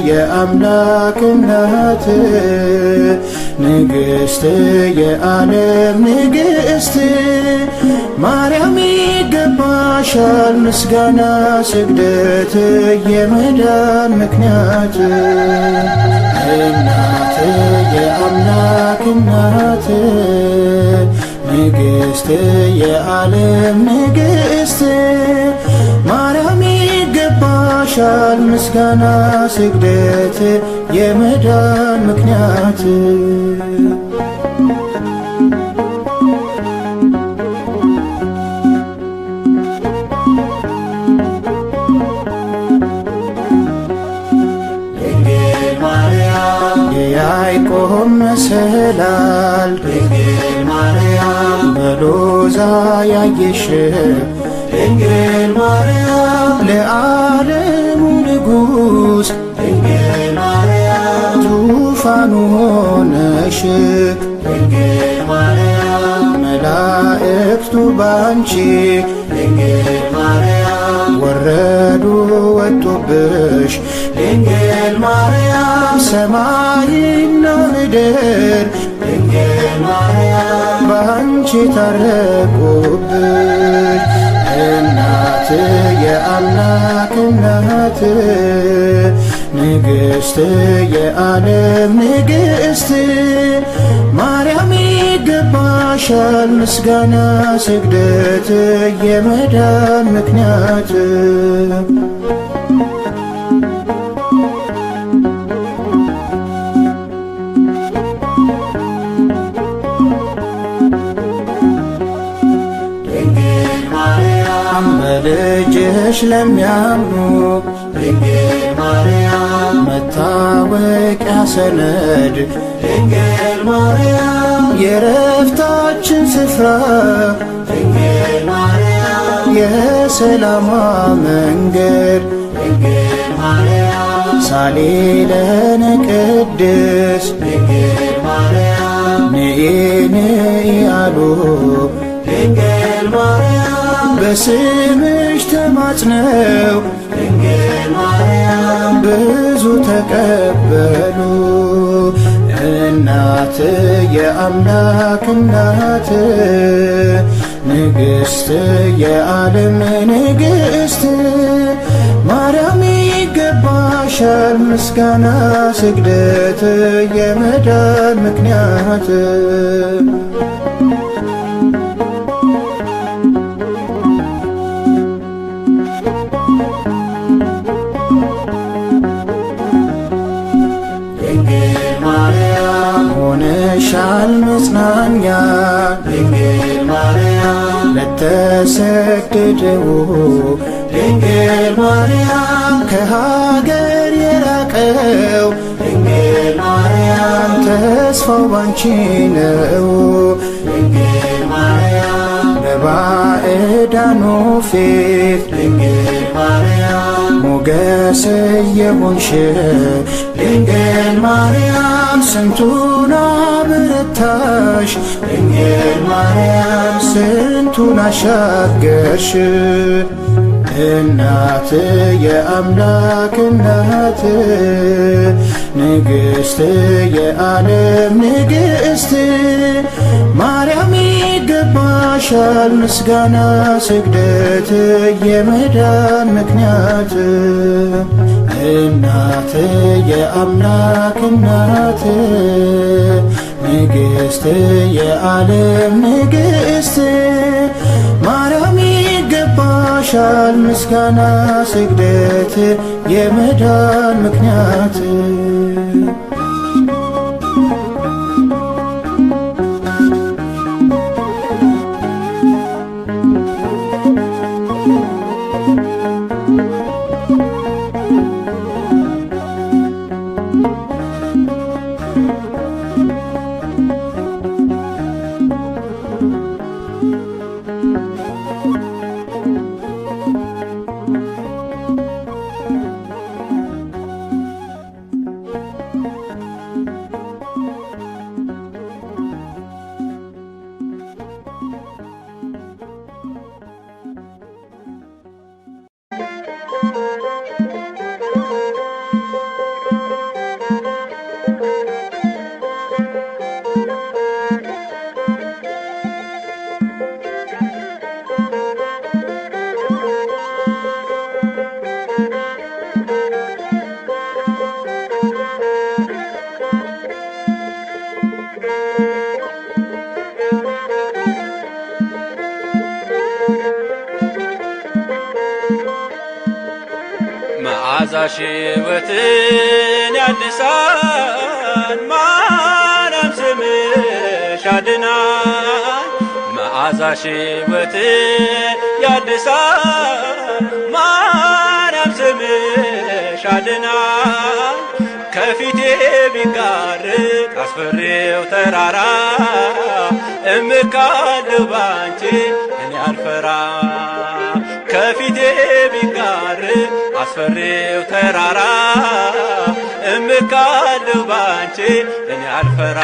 የአምላክ እናት ንግሥት የዓለም ንግሥት ማርያም ይገባሻል ምስጋና ስግደት የመዳን ምክንያት እናት የአምላክ እናት ንግሥት የዓለም ንግሥት ማርያም ይገባሻል ምስጋና ስግደት የመዳን ምክንያት የያዕቆብ መሰላል ድንግል ማርያም በሎዛ ያየሽ ድንግል ማርያም ለዓለሙ ንጉሥ ድንግል ማርያም ዙፋኑ ሆነሽ ድንግል ማርያም መላእክቱ ባንቺ ድንግል ማርያም ወረዱ ወጡብሽ ድንግል ማርያም ሰማይና ምድር ድንግል ማርያም ባንቺ ታረቁብሽ እናት የአምላክ እናት ንግሥት የዓለም ንግሥት ማርያም ይገባሻል ምስጋና ስግደት የመዳን ምክንያት በልጅሽ ለሚያምኑ ድንግል ማርያም መታወቂያ ሰነድ ድንግል ማርያም የረፍታችን ስፍራ ድንግል ማርያም የሰላማ መንገድ ድንግል ማርያም ሳሌለነ ቅድስ ድንግል ማርያም ንኢ ንኢ አሉ ድንግል ማርያም በስምሽ ተማጽነው ድንግል ማርያም ብዙ ተቀበሉ እናት የአምላክ እናት ንግሥት የዓለም ንግሥት ማርያም ይገባሻል ምስጋና ስግደት የመዳን ምክንያት ሆነሻል መጽናኛ ድንግል ማርያም ለተሰደደው ድንግል ማርያም ከሀገር የራቀው ድንግል ማርያም ተስፋው ባንቺ ነው ድንግል ማርያም በባዕዳኑ ፊት ድንግል ማርያም ሞገስ የሆንሽ ድንግል ማርያም ስንቱን አበረታሽ ድንግል ማርያም ስንቱን አሻገርሽ እናት የአምላክ እናት ንግሥት የዓለም ንግሥት ማርያም ይገባሻል ምስጋና ስግደት የመዳን ምክንያት እናት የአምላክ እናት ንግሥት የዓለም ንግሥት ማርያም ይገባሻል ምስጋና ስግደት የመዳን ምክንያት መዓዛሽ ሕይወትን ያድሳል ማርያም ስምሽ ያድናል መዓዛሽ ሕይወትን ያድሳል ማርያም ስምሽ ያድናል ከፊቴ ቢጋርድ አስፈሪው ተራራ እምካለሁ ባንቺ እኔ አልፈራ ከፊቴ ቢጋርድ አስፈሪው ተራራ እምካለሁ ባንቺ እኔ አልፈራ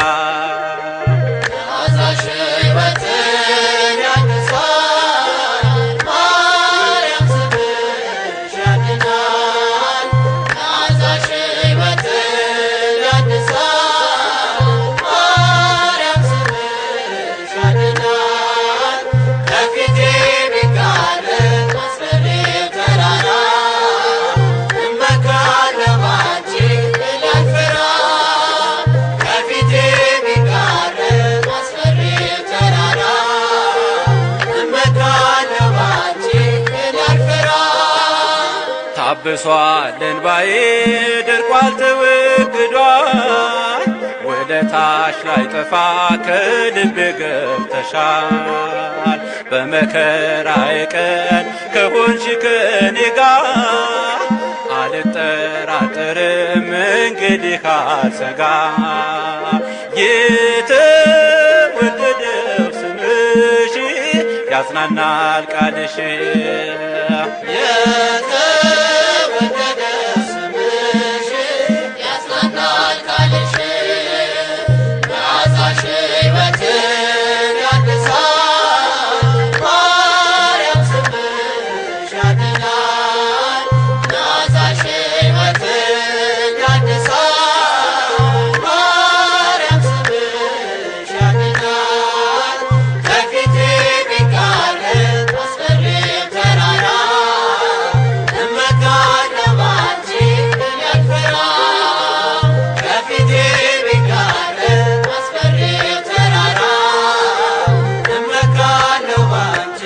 መዓዛሽ ሕይወትን ያድሳል ማርያም ስምሽ ያድናል መዓዛሽ ሕይወትን ያድሳል ማርያም ስምሽ ያድናል ከፊቴ ቢጋርድ አስፈሪው ተራራ እመካለሁ ባንቺ እኔ አልፈራ ከፊቴ ቢጋርድ አስፈሪው ተራራ እመካለሁ ባንቺ እኔ አልፈራ ታብሷል እንባዬ ደርቋል ተወግዷል ውለታሽ ላይ ጠፋ ከልቤ ገብተሻል በመከራዬ ቀን ከሆንሽ ከኔ ጋር አልጠራጠርም እንግዲህ አልሰጋ የተወደደው ስምሽ ያጽናናል ቃልሽ የተወደደ ስምሽ ያጽናናል ቃልሽ መዓዛሽ ሕይወትን ያድሳል ማርያም ስምሽ ያድናል መዓዛሽ ሕይወትን ያድሳል ማርያም ስምሽ ያድናል ከፊቴ ቢጋርድ አስፈሪው ተራራ እመካለሁ ባንቺ እኔ አልፈራ ከፊቴ ቢጋርድ አስፈሪው ተራራ እመካለሁ ባንቺ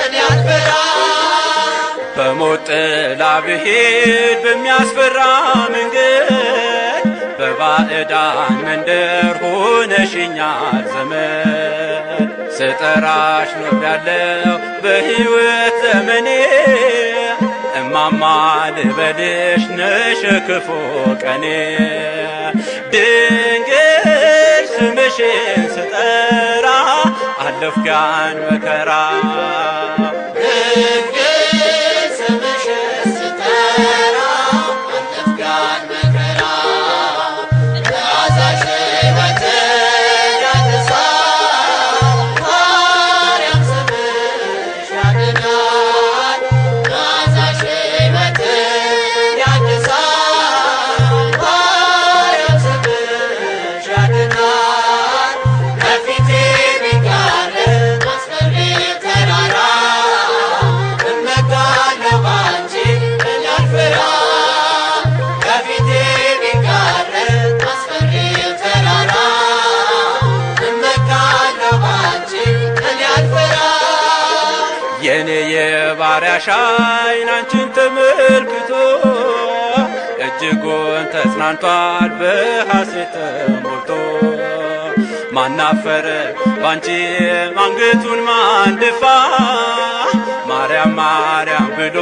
እኔ አልፈራ በሞት ጥላ ብሄድ በሚያስፈራ መንገድ በባዕዳን መንደር ሆነሽኛል ዘመን ስጠራሽ ኖሬያለሁ በሕይወት ዘመኔ እማማ ልበልሽ ነሽ ክፉ ቀኔ ድንግል ስምሽን ስጠራ አለፍኩ ያን መከራ ድንግል ስምሽን ስጠራ አለፍኩ ያን መከራ መዓዛሽ ሕይወትን ያድሳል ማርያም ስምሽ ያድናል መዓዛሽ ሕይወትን ያድሳል ማርያም ስምሽ ያድናል ከፊቴ ቢጋርድ አስፈሪው ተራራ እመካለሁ ባንቺ እኔ አልፈራ ከፊቴ ቢጋርድ አስፈሪው ተራራ እመካለሁ ባንቺ እኔ አልፈራ የኔ የባሪያሽ ዓይን አንቺን ተመልክቶ እጅጉን ተጽናንቷል በሐሴት ተሞልቶ ማናፈረ ባንቺ አንገቱን ማን ደፋ ማርያም ማርያም ብሎ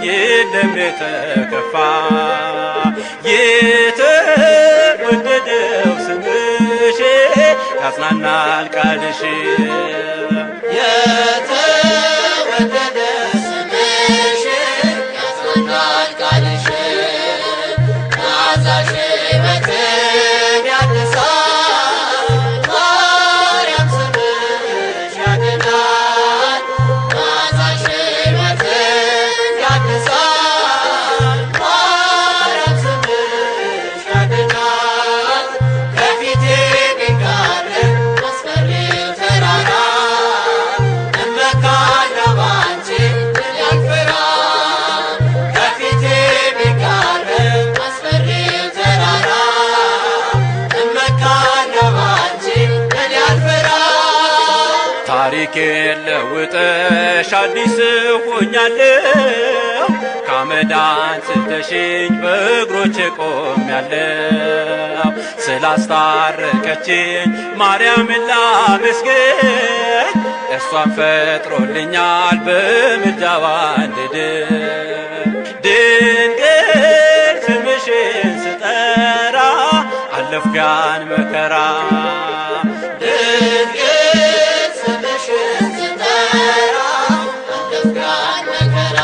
የለም የተከፋ የተወደደው ስምሽ ያጽናናል ቃልሽ የተወደደ ስምሽ ያጽናናል ቃልሽ መዓዛሽ ሕይወትን ያድሳል ማርያም ስምሽ ያድናል መዓዛሽ ሕይወትን ያድሳል ማርያም ስምሽ ያድናል ከፊቴ ቢጋርድ አስፈሪው ተራራ እመካለሁ ባንቺ እኔ አልፈራ ከፊቴ ቢጋርድ አስፈሪው ተራራ እመካለሁ ባንቺ እኔ አልፈራ ታሪኬን ለውጠሽ አዲስ ሆኛለሁ መዳን ስተሽኝ በእግሮቼ ቆሜያለሁ። ስላስታረቀችኝ ማርያምን ላመስግን፣ እርሷን ፈጥሮልኛል በምልጃዋ እንድድን። ድንግል ስምሽን ስጠራ አለፍኩ ያን መከራ። ድንግል ስምሽን ስጠራ አለፍኩ ያን መከራ።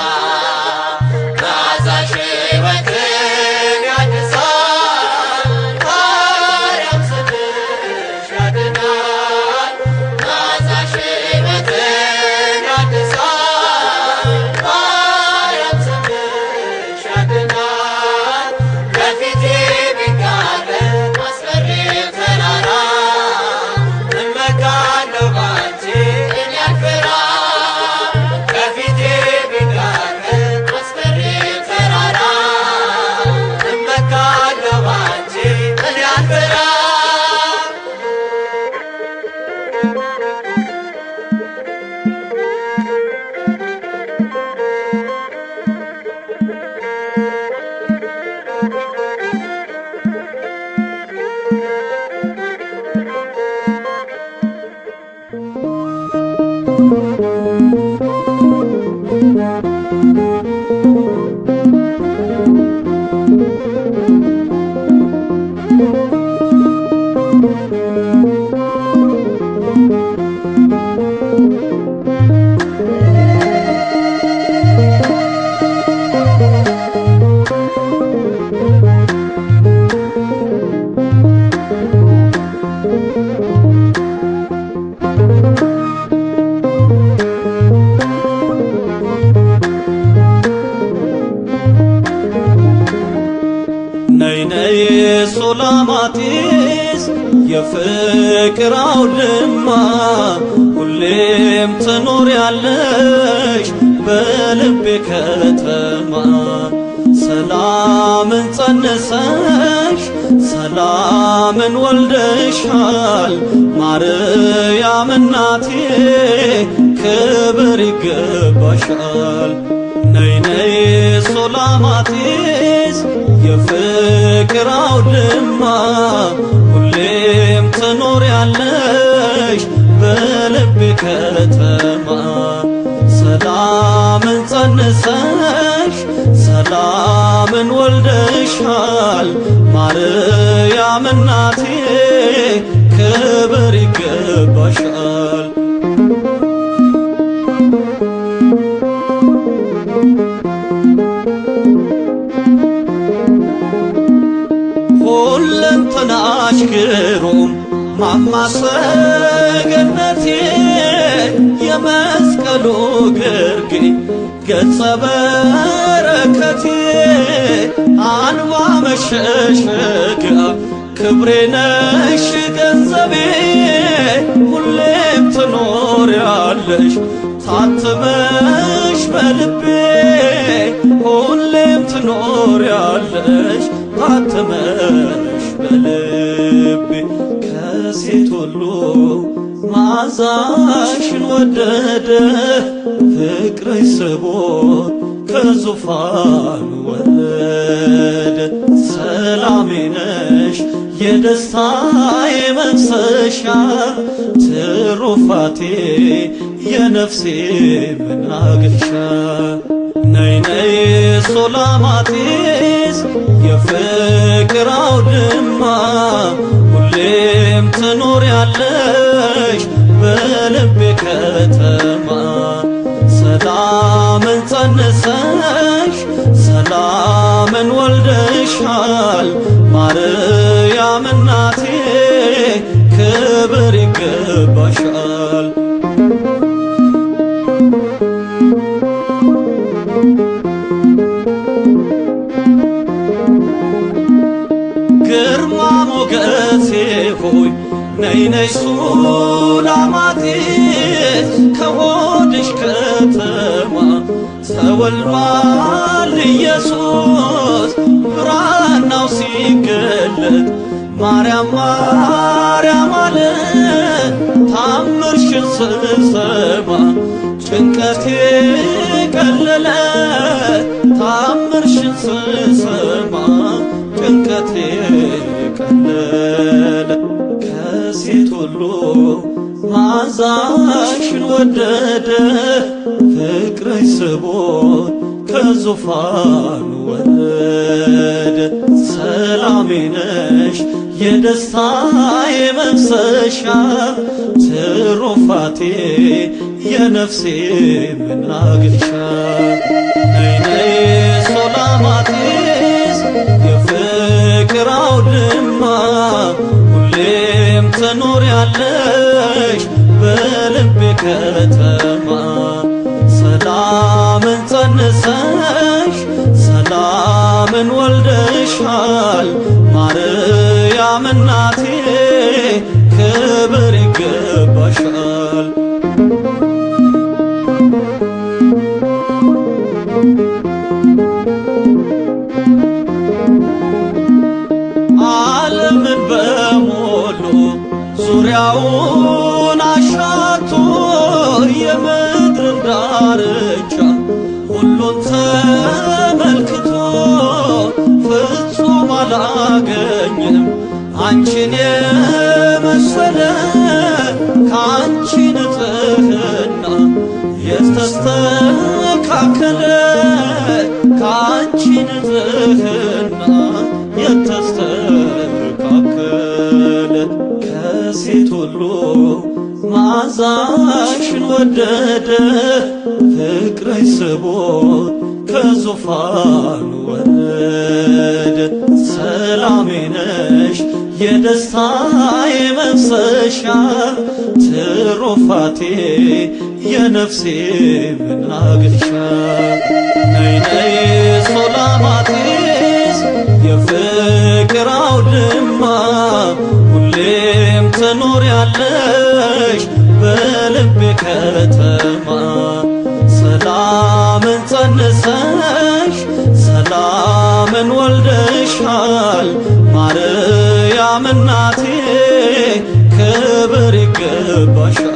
መዓዛሽ ሕይወትን ያድሳል፣ ማርያም ስምሽ ያድናል። መዓዛሽ ሕይወትን ያድሳል፣ ማርያም ስምሽ ያድናል። ከፊቴ ቢጋረድ አስፈሪው ተራራ እመካለሁ ባንቺ እኔ አልፈራም። ከፊቴ ቢጋረድ አስፈሪው ተራራ እመካለሁ ባንቺ እኔ አልፈራም። ነይ ነይ ሱላማጢስ የፍቅር አውድማ ሁሌም ትኖሪያለሽ በልቤ ከተማ። ሰላምን ጸንሰሽ ሰላምን ወልደሻል ማርያም እናቴ ክብር ይገባሻል። ነይ ነይ ሱላማጢስ የፍቅር አውድማ ሁሌም ትኖሪያለሽ በልቤ ከተማ። ሰላምን ጸንሰሽ ሰላምን ወልደሻል ማርያም እናቴ ክብር ይገባሻል። ሁለንተናሽ ግሩም ማማሰገነቴ የመስቀሉ ግርጌ ገጸ በረከቴ አንባ መሸሸጊያ ክብሬ ነሽ ገንዘቤ ሁሌም ትኖሪያለሽ ታትመሽ በልቤ ሁሌም ትኖሪያለሽ ታትመሽ በልቤ። ከሴት ሁሉ መዓዛሽን ወደደ ፍቅርሽ ስቦት ከዙፋን ወረደ። ሰላሜ ነሽ የደስታዬ መፍሰሻ ትሩፋቴ የነፍሴ መናገሻ። ነይ ነይ ሱላማጢስ የፍቅር አውድማ ሁሌም ትኖሪያለሽ በልቤ ከተማ። ሰላምን ጸንሰሽ ሰላምን ወልደሻል ማርያም እናቴ ክብር ይገባሻል። ግርማ ሞገሴ ሆይ ነይ ነይ ሱላማጢስ ከሆድሽ ከተማ ተወልዷል ኢየሱስ ብራናው ሲገለጥ ማርያም ማርያም አለ ታምርሽን ስሰማ ጭንቀቴ ቀለለ ስሰማ ጭንቀቴ ቀለለ። ከሴት ሁሉ መዓዛሽን ወደደ ፍቅርሽ ስቦን ከዙፋኑ ወረደ። ሰላሜ ነሽ የደስታዬ መፍሰሻ ትሩፋቴ የነፍሴ መናገሻ ነይ ነይ ሱላማጢስ የፍቅር አውድማ ሁሌም ትኖሪያለሽ በልቤ ከተማ ሰላምን ጸንሰሽ ሰላምን ወልደሻል ማርያም እናቴ ክብር ይገባሻል። ዓለምን በሞሉ ዙሪያውን አሻቶ የምድርን ዳርቻ ሁሉን ተመልክቶ ፍጹም አላገኘም አንቺን የመሰለ ከአንቺ ንጽሕና የተስተካከለ ከአንቺ ንጽሕና የተስተካከለ ከሴት ሁሉ መዓዛሽን ወደደ ፍቅርሽ ስቦን ከዙፋኑ ወረደ። ሰላሜ ነሽ የደስታዬ መፍሰሻ ትሩፋቴ የነፍሴ መናገሻ ነይ ነይ ሱላማጢስ የፍቅር አውድማ ሁሌም ትኖሪያለሽ በልቤ ከተማ ሰላምን ጸንሰሽ ሰላምን ወልደሻል ማርያም እናቴ ክብር ይገባሻል።